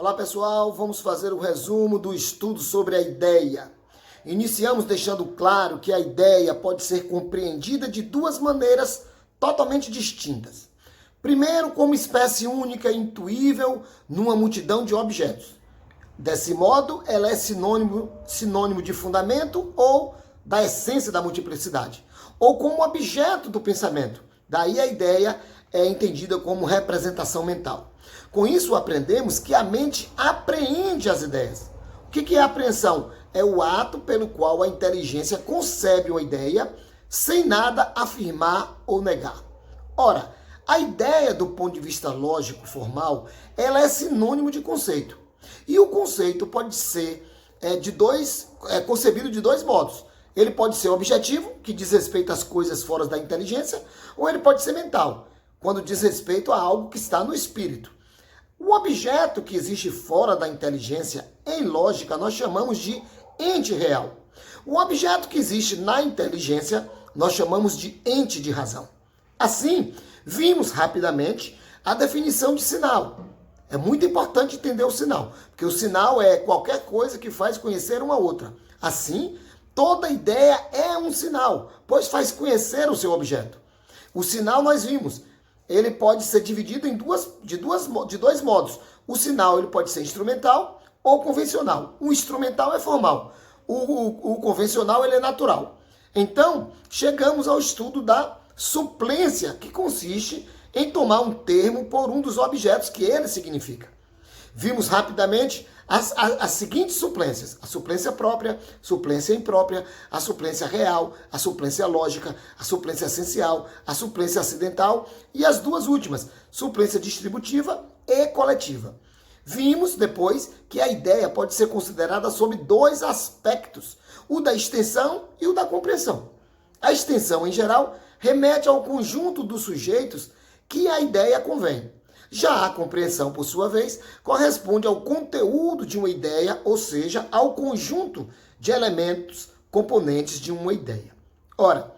Olá pessoal, vamos fazer o resumo do estudo sobre a ideia. Iniciamos deixando claro que a ideia pode ser compreendida de duas maneiras totalmente distintas. Primeiro, como espécie única e intuível numa multidão de objetos. Desse modo, ela é sinônimo de fundamento ou da essência da multiplicidade. Ou como objeto do pensamento. Daí a ideia é entendida como representação mental. Com isso, aprendemos que a mente apreende as ideias. O que é a apreensão? É o ato pelo qual a inteligência concebe uma ideia sem nada afirmar ou negar. Ora, a ideia do ponto de vista lógico formal, ela é sinônimo de conceito. E o conceito pode ser concebido de dois modos. Ele pode ser objetivo, que diz respeito às coisas fora da inteligência, ou ele pode ser mental, quando diz respeito a algo que está no espírito. O objeto que existe fora da inteligência, em lógica, nós chamamos de ente real. O objeto que existe na inteligência, nós chamamos de ente de razão. Assim, vimos rapidamente a definição de sinal. É muito importante entender o sinal, porque o sinal é qualquer coisa que faz conhecer uma outra. Assim, toda ideia é um sinal, pois faz conhecer o seu objeto. O sinal nós vimos. Ele pode ser dividido de dois modos. O sinal ele pode ser instrumental ou convencional. O instrumental é formal. O convencional ele é natural. Então, chegamos ao estudo da suplência, que consiste em tomar um termo por um dos objetos que ele significa. Vimos rapidamente as seguintes suplências: a suplência própria, suplência imprópria, a suplência real, a suplência lógica, a suplência essencial, a suplência acidental e as duas últimas, suplência distributiva e coletiva. Vimos depois que a ideia pode ser considerada sob dois aspectos, o da extensão e o da compreensão. A extensão, em geral, remete ao conjunto dos sujeitos que a ideia convém. Já a compreensão, por sua vez, corresponde ao conteúdo de uma ideia, ou seja, ao conjunto de elementos componentes de uma ideia. Ora,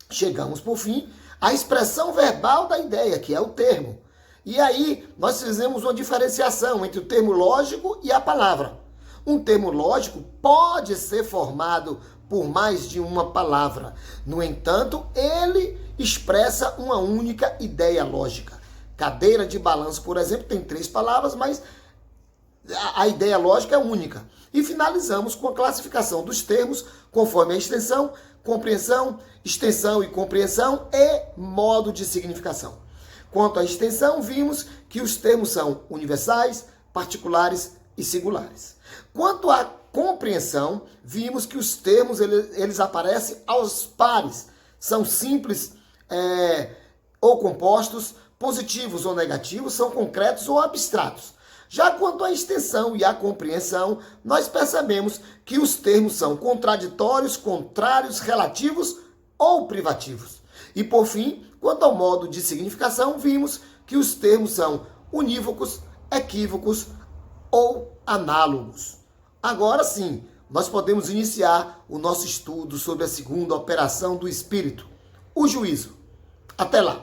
chegamos, por fim, à expressão verbal da ideia, que é o termo. E aí, nós fizemos uma diferenciação entre o termo lógico e a palavra. Um termo lógico pode ser formado por mais de uma palavra. No entanto, ele expressa uma única ideia lógica. Cadeira de balanço, por exemplo, tem 3 palavras, mas a ideia lógica é única. E finalizamos com a classificação dos termos conforme a extensão, compreensão, extensão e compreensão e modo de significação. Quanto à extensão, vimos que os termos são universais, particulares e singulares. Quanto à compreensão, vimos que os termos eles aparecem aos pares, são simples ou compostos, positivos ou negativos, são concretos ou abstratos. Já quanto à extensão e à compreensão, nós percebemos que os termos são contraditórios, contrários, relativos ou privativos. E por fim, quanto ao modo de significação, vimos que os termos são unívocos, equívocos ou análogos. Agora sim, nós podemos iniciar o nosso estudo sobre a segunda operação do espírito, o juízo. Até lá!